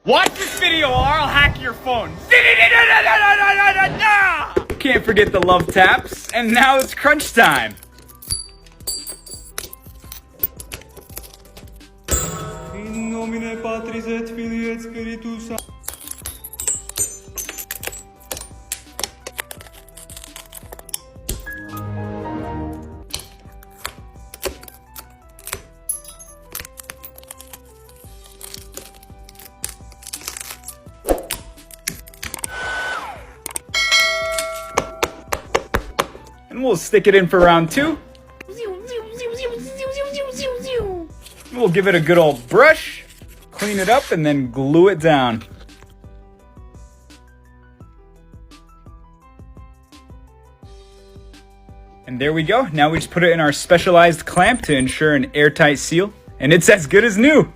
Watch this video or I'll hack your phone. Can't forget the love taps. And now it's crunch time. In nomine Patris et Filii et Spiritus Sancti. And we'll stick it in for round 2. We'll give it a good old brush, clean it up, and then glue it down. And there we go. Now we just put it in our specialized clamp to ensure an airtight seal. And it's as good as new.